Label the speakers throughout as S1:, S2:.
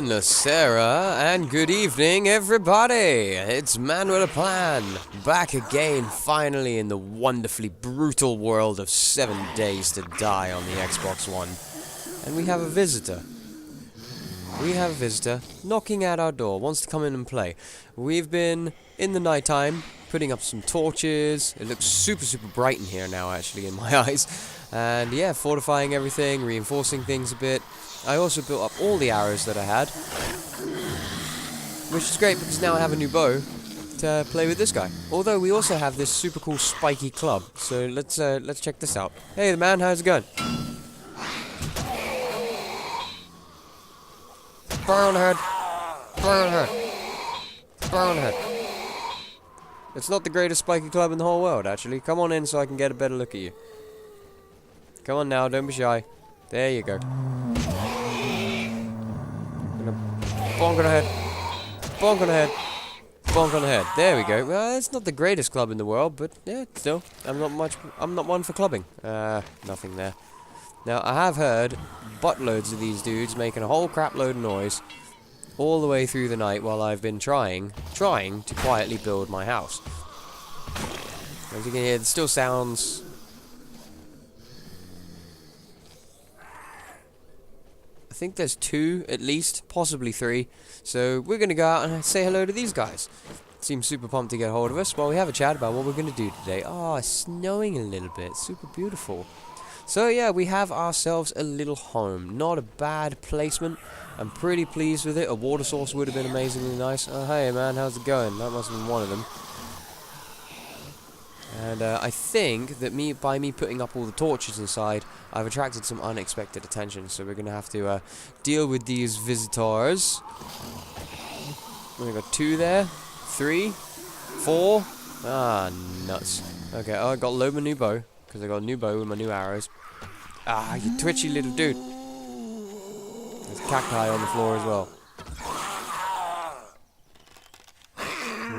S1: Buonasera and good evening, everybody. It's MannwidaPlann, back again, finally, in the wonderfully brutal world of 7 Days to Die on the Xbox One. And we have a visitor. Knocking at our door, wants to come in and play. We've been, in the nighttime, putting up some torches. It looks super bright in here now, actually, in my eyes. And yeah, fortifying everything, reinforcing things a bit. I also built up all the arrows that I had, which is great because now I have a new bow to play with this guy. Although we also have this super cool spiky club, so let's check this out. Hey, the man, how's it going? Burn head, burn head, burn head. It's not the greatest spiky club in the whole world, actually. Come on in so I can get a better look at you. Come on now, don't be shy. There you go. Bonk on the head. Bonk on the head. Bonk on the head. There we go. Well, it's not the greatest club in the world, but yeah, still, I'm not one for clubbing. Nothing there. Now, I have heard buttloads of these dudes making a whole crap load of noise all the way through the night while I've been trying to quietly build my house. As you can hear, it still sounds... I think there's 2 at least, possibly 3. So we're going to go out and say hello to these guys. Seems super pumped to get a hold of us. Well, we have a chat about what we're going to do today. Oh, it's snowing a little bit. Super beautiful. So yeah, we have ourselves a little home. Not a bad placement. I'm pretty pleased with it. A water source would have been amazingly nice. Oh, hey man, how's it going? That must have been one of them. And I think that by me putting up all the torches inside, I've attracted some unexpected attention. So we're going to have to deal with these visitors. We've got 2 there, 3, 4. Ah, nuts. Okay, oh, I got load my new bow, because I got a new bow with my new arrows. Ah, you twitchy little dude. There's cacti on the floor as well.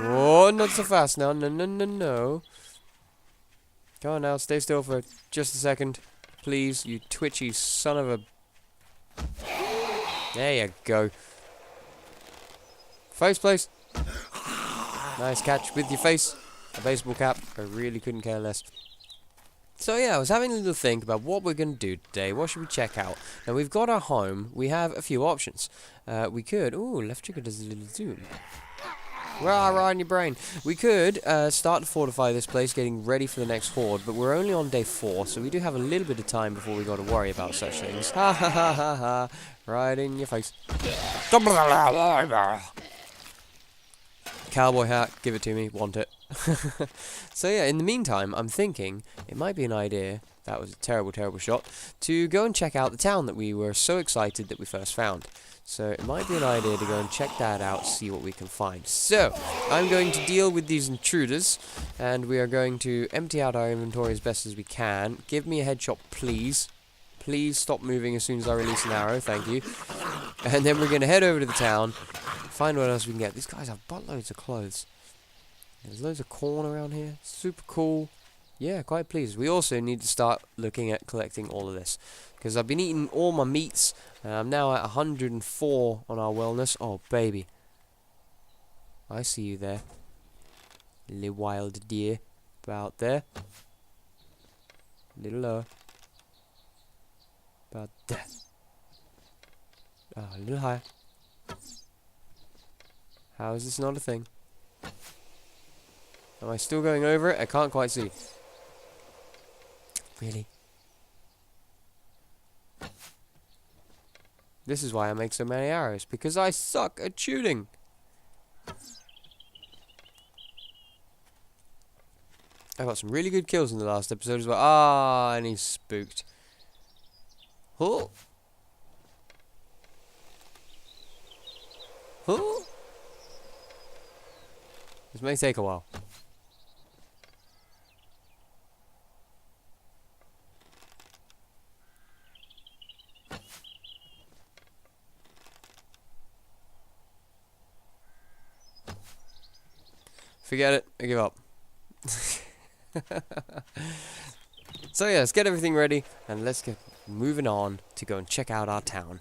S1: Whoa, not so fast now. No. Come on now, stay still for just a second. Please, you twitchy son of a... There you go. Face, please. Nice catch with your face. A baseball cap. I really couldn't care less. So yeah, I was having a little think about what we're going to do today. What should we check out? Now, we've got our home. We have a few options. We could... Ooh, left trigger does a little zoom. Rah, in your brain. We could start to fortify this place, getting ready for the next horde, but we're only on day 4, so we do have a little bit of time before we got to worry about such things. Ha ha ha ha ha. Right in your face. Cowboy hat, give it to me, want it. So yeah, in the meantime, I'm thinking it might be an idea, that was a terrible shot, to go and check out the town that we were so excited that we first found. So it might be an idea to go and check that out, see what we can find. So, I'm going to deal with these intruders, and we are going to empty out our inventory as best as we can. Give me a headshot, please. Please stop moving as soon as I release an arrow, thank you. And then we're going to head over to the town, find what else we can get. These guys have buttloads of clothes. There's loads of corn around here, super cool. Yeah, quite pleased. We also need to start looking at collecting all of this, because I've been eating all my meats. I'm now at 104 on our wellness. Oh, baby. I see you there. Little wild deer. About there. Little lower. About there. Oh, a little higher. How is this not a thing? Am I still going over it? I can't quite see. Really? This is why I make so many arrows, because I suck at shooting. I got some really good kills in the last episode as well. Ah, and he's spooked. Oh. Oh. This may take a while. Forget it, I give up. So yeah, let's get everything ready, and let's get moving on to go and check out our town.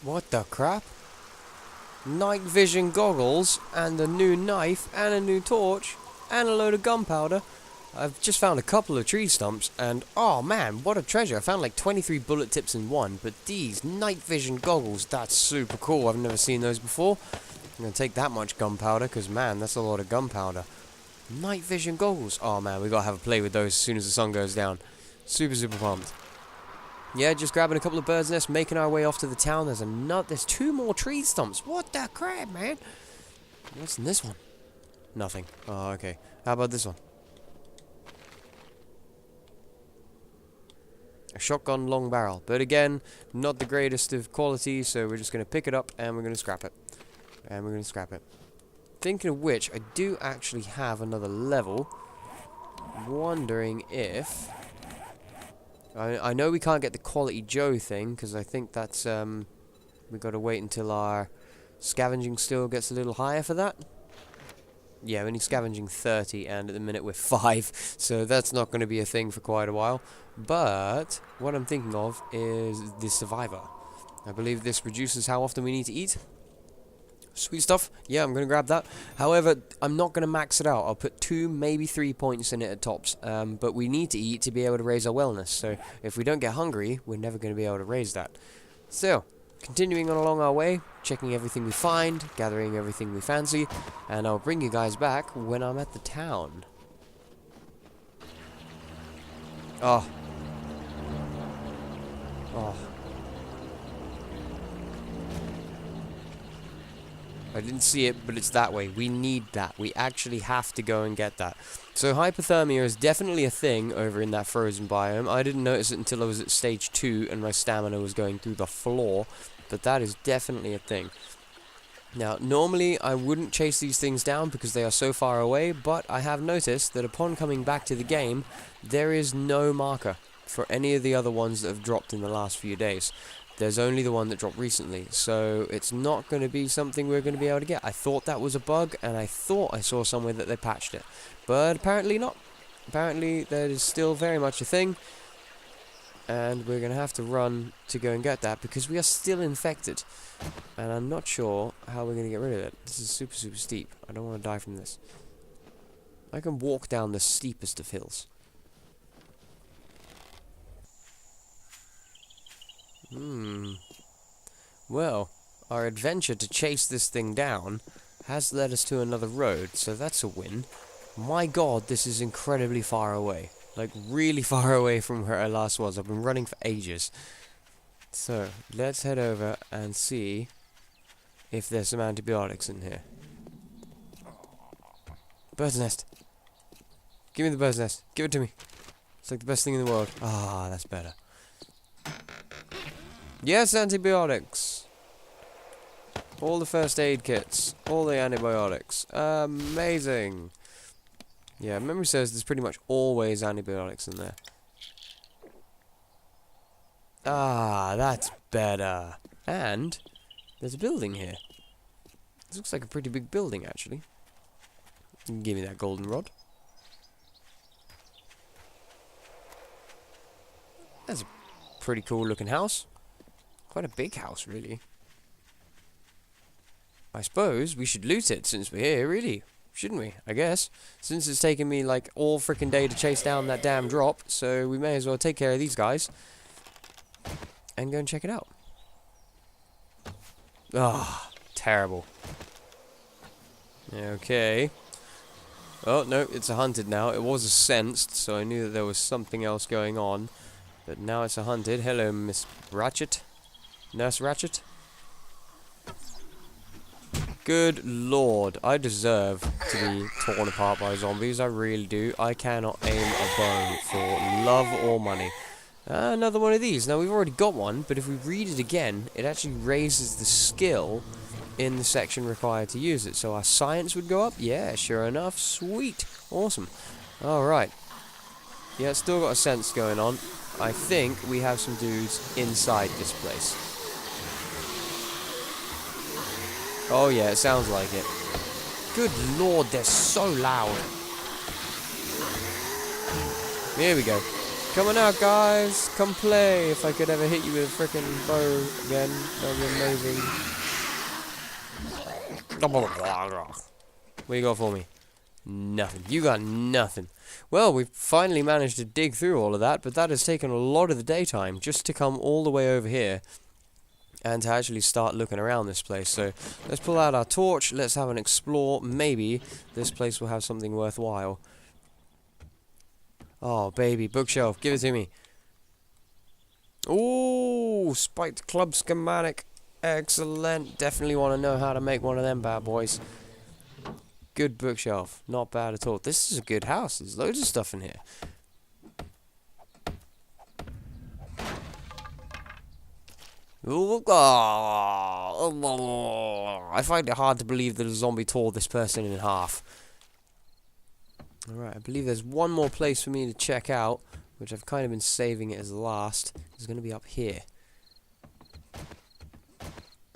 S1: What the crap? Night vision goggles, and a new knife, and a new torch, and a load of gunpowder. I've just found a couple of tree stumps, and oh man, what a treasure. I found like 23 bullet tips in one, but these night vision goggles, that's super cool. I've never seen those before. I'm going to take that much gunpowder, because man, that's a lot of gunpowder. Night vision goggles. Oh man, we got to have a play with those as soon as the sun goes down. Super, super pumped. Yeah, just grabbing a couple of birds' nests, making our way off to the town. There's 2 more tree stumps. What the crap, man? What's in this one? Nothing. Oh, okay. How about this one? A shotgun long barrel. But again, not the greatest of quality, so we're just going to pick it up and we're going to scrap it. And we're going to scrap it. Thinking of which, I do actually have another level. Wondering if... I know we can't get the Quality Joe thing, because I think that's, we've got to wait until our scavenging still gets a little higher for that. Yeah, we need scavenging 30, and at the minute we're 5, so that's not going to be a thing for quite a while. But, what I'm thinking of is the Survivor. I believe this reduces how often we need to eat. Sweet stuff. Yeah, I'm going to grab that. However, I'm not going to max it out. I'll put 2, maybe 3 points in it at tops. But we need to eat to be able to raise our wellness. So if we don't get hungry, we're never going to be able to raise that. So, continuing on along our way, checking everything we find, gathering everything we fancy, and I'll bring you guys back when I'm at the town. Oh. Oh. I didn't see it, but it's that way. We need that. We actually have to go and get that. So hypothermia is definitely a thing over in that frozen biome. I didn't notice it until I was at stage 2 and my stamina was going through the floor. But that is definitely a thing. Now, normally I wouldn't chase these things down because they are so far away, but I have noticed that upon coming back to the game, there is no marker for any of the other ones that have dropped in the last few days. There's only the one that dropped recently, so it's not going to be something we're going to be able to get. I thought that was a bug, and I thought I saw somewhere that they patched it. But apparently not. Apparently that is still very much a thing, and we're going to have to run to go and get that, because we are still infected. And I'm not sure how we're going to get rid of it. This is super, super steep. I don't want to die from this. I can walk down the steepest of hills. Well, our adventure to chase this thing down has led us to another road, so that's a win. My god, this is incredibly far away. Like, really far away from where I last was. I've been running for ages. So, let's head over and see if there's some antibiotics in here. Bird's nest. Give me the bird's nest. Give it to me. It's like the best thing in the world. Ah, that's better. Yes, antibiotics. All the first aid kits. All the antibiotics. Amazing. Yeah, memory says there's pretty much always antibiotics in there. Ah, that's better. And there's a building here. This looks like a pretty big building, actually. Give me that golden rod. That's a pretty cool looking house. Quite a big house, really. I suppose we should loot it since we're here, really. Shouldn't we? I guess. Since it's taken me, like, all frickin' day to chase down that damn drop, so we may as well take care of these guys. And go and check it out. Ah, terrible. Okay. Oh, no, it's a hunted now. It was a sensed, so I knew that there was something else going on. But now it's a hunted. Hello, Miss Ratchet. Nurse Ratchet. Good lord, I deserve to be torn apart by zombies, I really do. I cannot aim a bow for love or money. Another one of these. Now, we've already got one, but if we read it again, it actually raises the skill in the section required to use it. So our science would go up? Yeah, sure enough. Sweet. Awesome. Alright. Yeah, it's still got a sense going on. I think we have some dudes inside this place. Oh yeah, it sounds like it. Good lord, they're so loud. Here we go. Come on out, guys. Come play. If I could ever hit you with a freaking bow again, that would be amazing. What you got for me? Nothing. You got nothing. Well, we've finally managed to dig through all of that, but that has taken a lot of the daytime just to come all the way over here and to actually start looking around this place. So let's pull out our torch, let's have an explore. Maybe this place will have something worthwhile. Oh, baby, bookshelf, give it to me. Ooh, spiked club schematic. Excellent. Definitely want to know how to make one of them bad boys. Good bookshelf. Not bad at all. This is a good house. There's loads of stuff in here. Ooh, I find it hard to believe that a zombie tore this person in half. Alright, I believe there's one more place for me to check out, which I've kind of been saving it as last. It's going to be up here.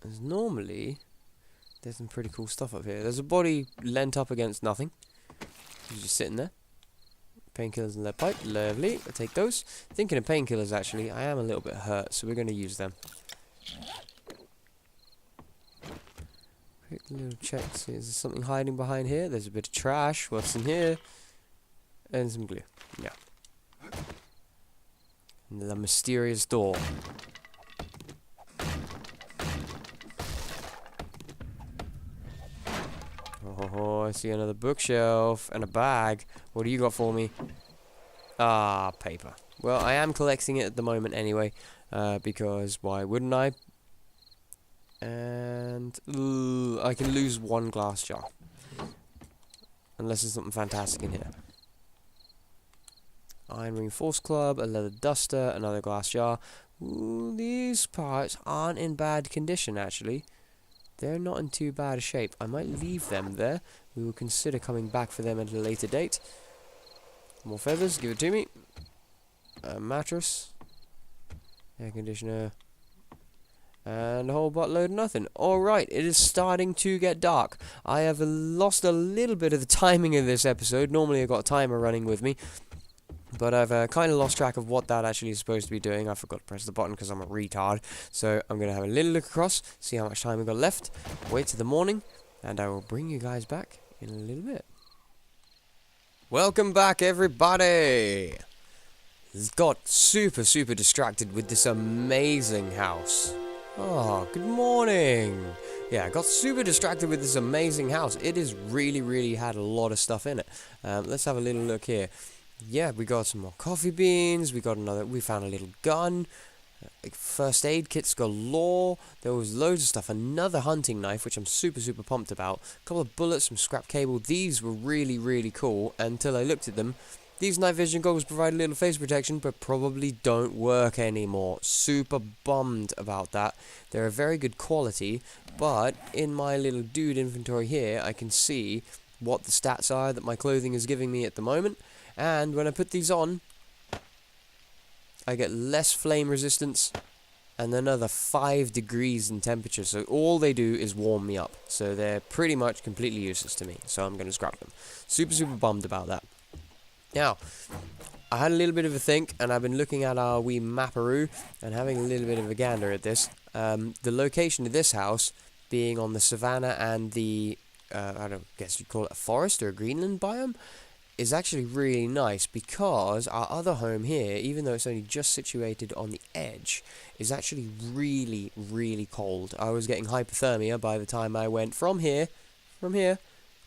S1: There's some pretty cool stuff up here. There's a body lent up against nothing. He's just sitting there. Painkillers and lead pipe. Lovely. I'll take those. Thinking of painkillers, actually, I am a little bit hurt, so we're going to use them. Quick little check. See, is there something hiding behind here? There's a bit of trash. What's in here? And some glue. Yeah. And the mysterious door. Oh, I see another bookshelf and a bag. What do you got for me? Ah, paper. Well, I am collecting it at the moment anyway, because why wouldn't I? And I can lose one glass jar. Unless there's something fantastic in here. Iron reinforced club, a leather duster, another glass jar. Ooh, these parts aren't in bad condition, actually. They're not in too bad a shape. I might leave them there. We will consider coming back for them at a later date. More feathers, give it to me. A mattress. Air conditioner. And a whole buttload of nothing. Alright, it is starting to get dark. I have lost a little bit of the timing of this episode. Normally I've got a timer running with me. But I've kind of lost track of what that actually is supposed to be doing. I forgot to press the button because I'm a retard. So I'm going to have a little look across, see how much time we've got left, wait till the morning, and I will bring you guys back in a little bit. Welcome back, everybody! Got super distracted with this amazing house. Oh, good morning! Yeah, I got super distracted with this amazing house. It has really had a lot of stuff in it. Let's have a little look here. Yeah, we got some more coffee beans, we found a little gun, first aid kits galore, there was loads of stuff, another hunting knife, which I'm super pumped about, a couple of bullets, some scrap cable. These were really cool, until I looked at them. These night vision goggles provide a little face protection, but probably don't work anymore. Super bummed about that. They're a very good quality, but in my little dude inventory here, I can see what the stats are that my clothing is giving me at the moment. And when I put these on, I get less flame resistance and another 5 degrees in temperature. So all they do is warm me up. So they're pretty much completely useless to me. So I'm going to scrap them. Super bummed about that. Now, I had a little bit of a think, and I've been looking at our wee mapperoo and having a little bit of a gander at this. The location of this house being on the savannah and the, I don't guess you'd call it a forest or a Greenland biome, is actually really nice, because our other home here, even though it's only just situated on the edge, is actually really cold. I was getting hypothermia by the time I went from here to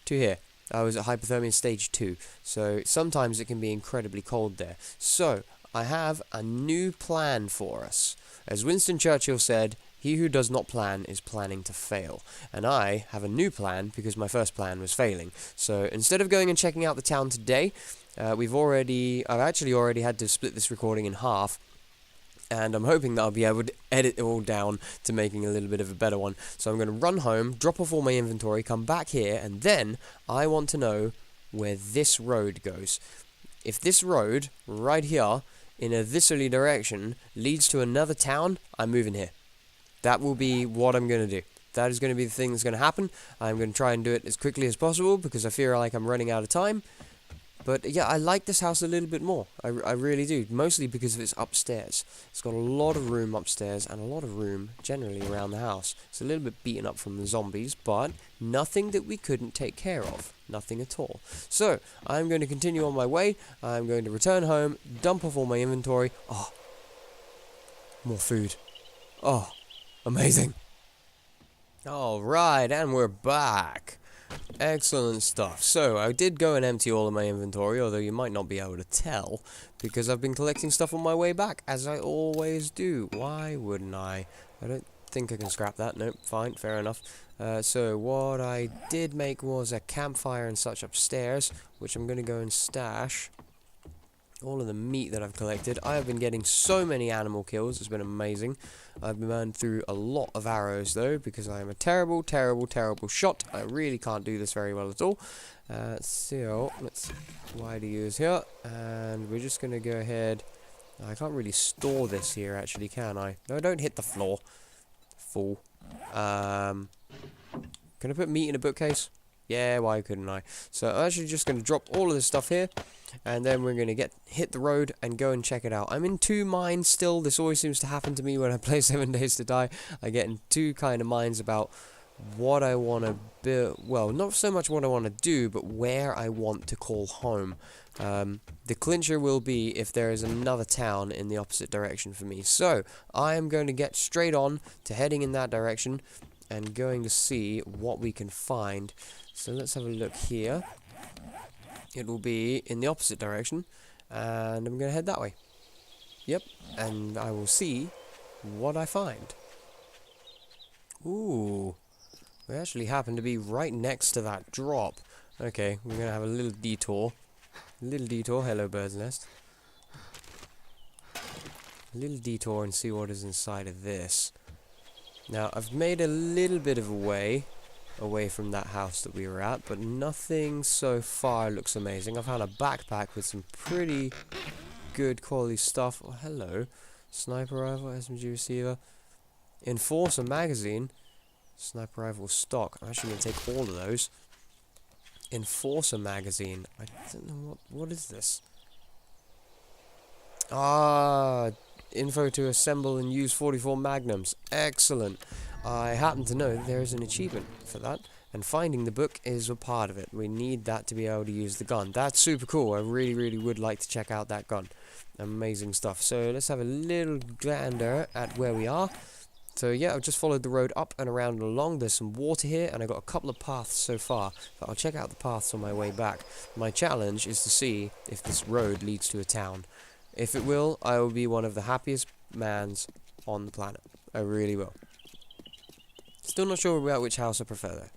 S1: here. I was at hypothermia stage 2, so sometimes it can be incredibly cold there. So, I have a new plan for us. As Winston Churchill said, he who does not plan is planning to fail. And I have a new plan because my first plan was failing. So instead of going and checking out the town today, I've actually already had to split this recording in half. And I'm hoping that I'll be able to edit it all down to making a little bit of a better one. So I'm going to run home, drop off all my inventory, come back here, and then I want to know where this road goes. If this road, right here, in a thisly direction, leads to another town, I'm moving here. That will be what I'm going to do. That is going to be the thing that's going to happen. I'm going to try and do it as quickly as possible because I feel like I'm running out of time. But yeah, I like this house a little bit more. I really do. Mostly because of its upstairs. It's got a lot of room upstairs and a lot of room generally around the house. It's a little bit beaten up from the zombies, but nothing that we couldn't take care of. Nothing at all. So, I'm going to continue on my way. I'm going to return home, dump off all my inventory. Oh, more food. Oh, amazing. Alright, and we're back. Excellent stuff. So, I did go and empty all of my inventory, although you might not be able to tell, because I've been collecting stuff on my way back, as I always do. Why wouldn't I? I don't think I can scrap that. Nope, fine, fair enough. So, what I did make was a campfire and such upstairs, which I'm going to go and stash. All of the meat that I've collected. I have been getting so many animal kills. It's been amazing. I've been burned through a lot of arrows, though, because I am a terrible, terrible, terrible shot. I really can't do this very well at all. So, let's wide use here. And we're just going to go ahead. I can't really store this here, actually, can I? No, don't hit the floor. Fool. Can I put meat in a bookcase? Yeah, why couldn't I? So I'm actually just going to drop all of this stuff here, and then we're going to hit the road and go and check it out. I'm in two minds still. This always seems to happen to me when I play 7 Days to Die. I get in two kind of minds about what I want to build. Well, not so much what I want to do, but where I want to call home. The clincher will be if there is another town in the opposite direction for me. So I am going to get straight on to heading in that direction and going to see what we can find. So let's have a look here. It will be in the opposite direction, and I'm going to head that way. Yep, and I will see what I find. Ooh, we actually happen to be right next to that drop. Okay, we're going to have a little detour. Hello bird's nest. A little detour and see what is inside of this. Now, I've made a little bit of a way away from that house that we were at, but nothing so far looks amazing. I've had a backpack with some pretty good quality stuff. Oh, hello. Sniper rifle, SMG receiver, Enforcer magazine, sniper rifle stock. I'm actually going to take all of those. Enforcer magazine. I don't know what is this. Ah, info to assemble and use 44 magnums. Excellent. I happen to know there is an achievement for that, and finding the book is a part of it. We need that to be able to use the gun. That's super cool. I really, really would like to check out that gun. Amazing stuff. So let's have a little gander at where we are. So yeah, I've just followed the road up and around and along. There's some water here, and I've got a couple of paths so far, but I'll check out the paths on my way back. My challenge is to see if this road leads to a town. If it will, I will be one of the happiest mans on the planet. I really will. Still not sure about which house I prefer,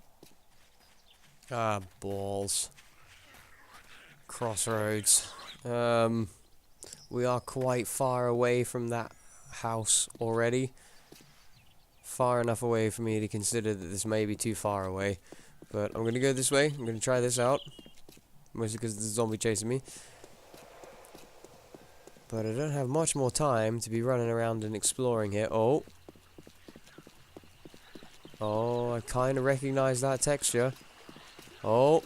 S1: though. Ah, balls. Crossroads. We are quite far away from that house already. Far enough away for me to consider that this may be too far away. But I'm going to go this way. I'm going to try this out. Mostly because there's a zombie chasing me. But I don't have much more time to be running around and exploring here. Oh. Oh, I kind of recognize that texture. Oh,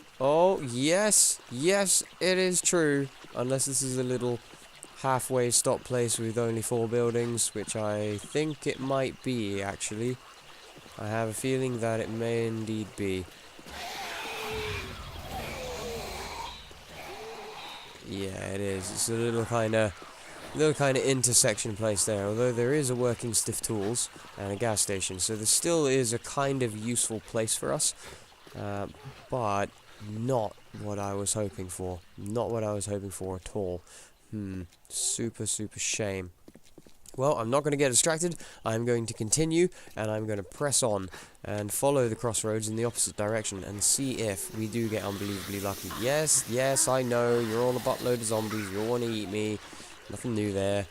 S1: yes, it is true. Unless this is a little halfway stop place with only 4 buildings, which I think it might be, actually. I have a feeling that it may indeed be. Yeah, it is. It's a little kind of intersection place there, although there is a working Stiff Tools and a gas station, so there still is a kind of useful place for us, but not what I was hoping for. Not what I was hoping for at all. Super shame. Well, I'm not going to get distracted. I'm going to continue, and I'm going to press on and follow the crossroads in the opposite direction and see if we do get unbelievably lucky. Yes, I know, you're all a buttload of zombies, you all want to eat me. Nothing new there.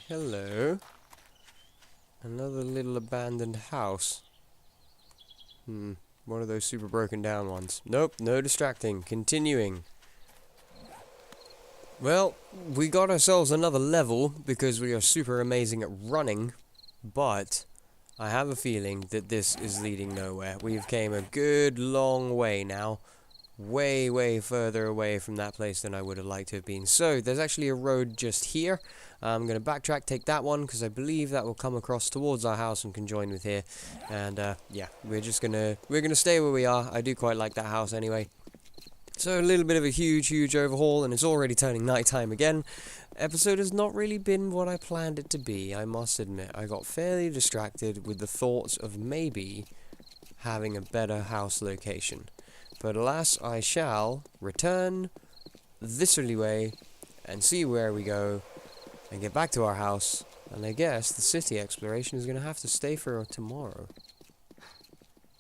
S1: Hello. Another little abandoned house. One of those super broken down ones. Nope, no distracting. Continuing. Well, we got ourselves another level because we are super amazing at running, but I have a feeling that this is leading nowhere. We've came a good long way now, way, way further away from that place than I would have liked to have been. So, there's actually a road just here. I'm going to backtrack, take that one, because I believe that will come across towards our house and conjoin with here. And, yeah, we're gonna stay where we are. I do quite like that house anyway. So, a little bit of a huge overhaul, and it's already turning nighttime again. Episode has not really been what I planned it to be, I must admit. I got fairly distracted with the thoughts of maybe having a better house location. But alas, I shall return this early way and see where we go and get back to our house. And I guess the city exploration is going to have to stay for tomorrow.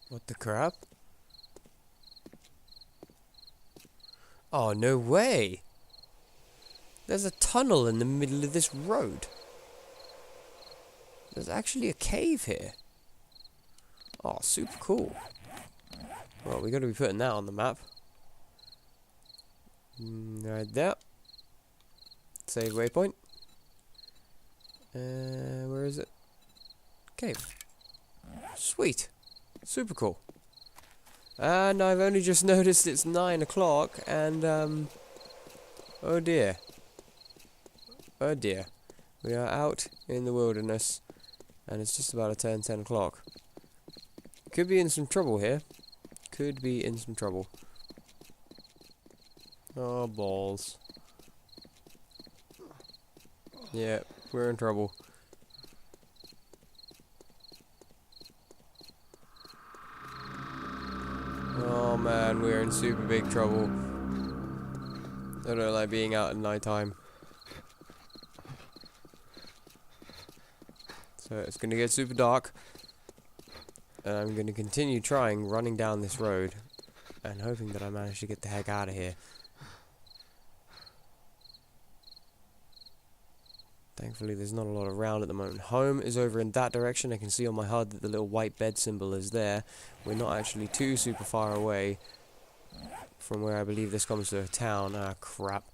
S1: What the crap? Oh, no way! There's a tunnel in the middle of this road. There's actually a cave here. Oh, super cool. Well, we got to be putting that on the map. Right there. Save waypoint. Where is it? Cave. Sweet. Super cool. And I've only just noticed it's 9 o'clock and, oh dear. Oh dear. We are out in the wilderness and it's just about to turn 10 o'clock. Could be in some trouble here. Could be in some trouble. Oh, balls. Yeah, we're in trouble. Oh man, we're in super big trouble. I don't like being out at night time. So it's gonna get super dark. And I'm going to continue running down this road and hoping that I manage to get the heck out of here. Thankfully there's not a lot around at the moment. Home is over in that direction. I can see on my HUD that the little white bed symbol is there. We're not actually too super far away from where I believe this comes to a town. Ah, crap.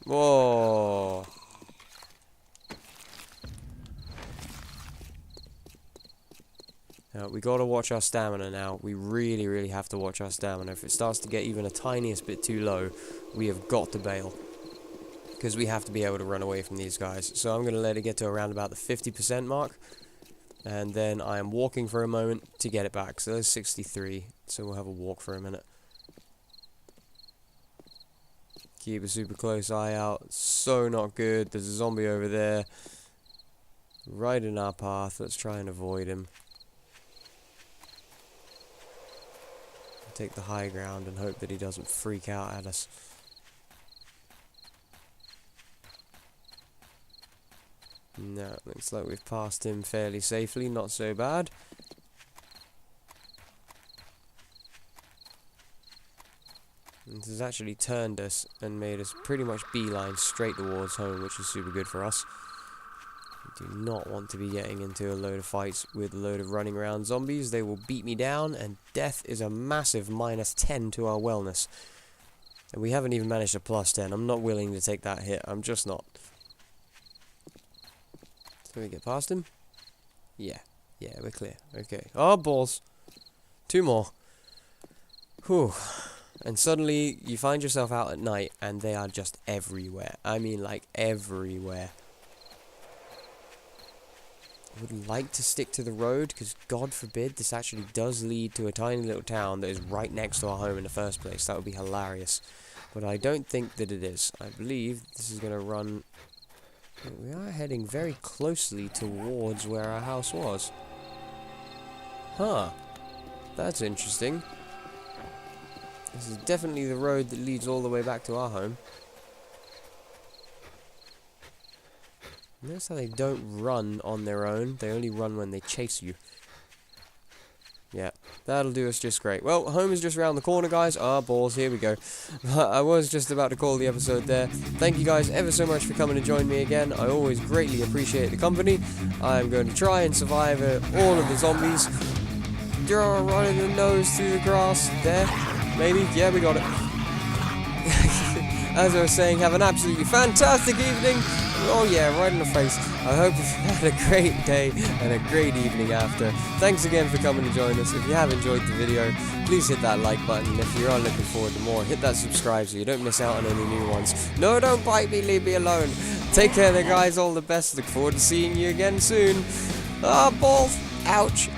S1: Whoa! Now, we gotta watch our stamina now. We really have to watch our stamina. If it starts to get even a tiniest bit too low, we have got to bail. Because we have to be able to run away from these guys. So I'm gonna let it get to around about the 50% mark. And then I am walking for a moment to get it back. So there's 63. So we'll have a walk for a minute. Keep a super close eye out. So not good. There's a zombie over there. Right in our path. Let's try and avoid him. Take the high ground and hope that he doesn't freak out at us. No, looks like we've passed him fairly safely, not so bad. This has actually turned us and made us pretty much beeline straight towards home, which is super good for us. We do not want to be getting into a load of fights with a load of running around zombies. They will beat me down, and death is a massive -10 to our wellness. And we haven't even managed a +10. I'm not willing to take that hit. I'm just not. So we get past him? Yeah, we're clear. Okay. Oh, balls. 2 more. Whew. And suddenly, you find yourself out at night, and they are just everywhere. I mean, like, everywhere. I would like to stick to the road, because God forbid this actually does lead to a tiny little town that is right next to our home in the first place. That would be hilarious. But I don't think that it is. I believe this is going to run... We are heading very closely towards where our house was. Huh. That's interesting. This is definitely the road that leads all the way back to our home. Notice how they don't run on their own. They only run when they chase you. Yeah, that'll do us just great. Well, home is just around the corner, guys. Ah, balls, here we go. I was just about to call the episode there. Thank you guys ever so much for coming to join me again. I always greatly appreciate the company. I'm going to try and survive all of the zombies. Running the nose through the grass. There, maybe. Yeah, we got it. As I was saying, have an absolutely fantastic evening. Oh yeah, right in the face. I hope you've had a great day and a great evening after. Thanks again for coming to join us. If you have enjoyed the video, please hit that like button. And if you are looking forward to more, hit that subscribe so you don't miss out on any new ones. No, don't bite me, leave me alone. Take care there, guys, all the best. Look forward to seeing you again soon. Ah, balls. Ouch.